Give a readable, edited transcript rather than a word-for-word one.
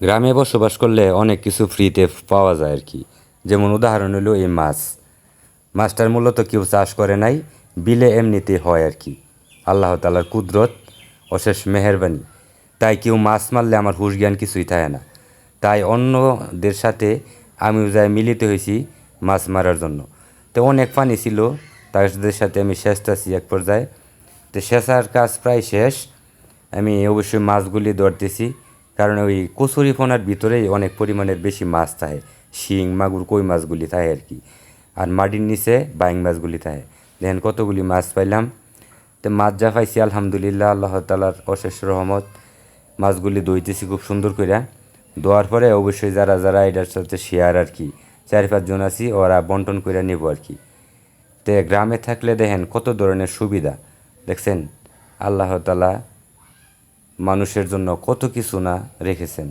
গ্রামে বসবাস করলে অনেক কিছু ফ্রিতে পাওয়া যায় আর কি। যেমন উদাহরণ হলো এই মাছটার মূলত কেউ চাষ করে নাই, বিলে এমনিতে হয় আর কি। আল্লাহ তাআলার কুদরত, অশেষ মেহেরবানি। তাই কেউ মাছ মারলে আমার হুঁশ জ্ঞান কিছুই থাকে না। তাই অন্যদের সাথে আমিও যাই মিলিত হয়েছি মাছ মারার জন্য। তো অনেক পানি ছিল, তাদের সাথে আমি সেচতেছি এক পর্যায়ে। তো সেচার কাজ প্রায় শেষ। আমি অবশ্যই মাছগুলি ধরতেছি, কারণ ওই কচুরিপানার ভিতরেই অনেক পরিমাণের বেশি মাছ থাকে। শিং, মাগুর, কই মাছগুলি থাকে আর কি। আর মাটির নিচে বাইং মাছগুলি থাকে। দেখেন কতগুলি মাছ পাইলাম। তো মাছ যা পাইছি আলহামদুলিল্লাহ, আল্লাহ তাআলার অশেষ রহমত। মাছগুলি ধুইতেছি খুব সুন্দর করে। ধোয়ার পরে অবশ্যই যারা যারা এটার সাথে শেয়ার আর কি, 4-5 জন আছি, ওরা বন্টন করে নেব আর কি। তো গ্রামে থাকলে দেখেন কত ধরনের সুবিধা দেখছেন। আল্লাহ তাআলা মানুষের জন্য কত কিছু না রেখেছেন।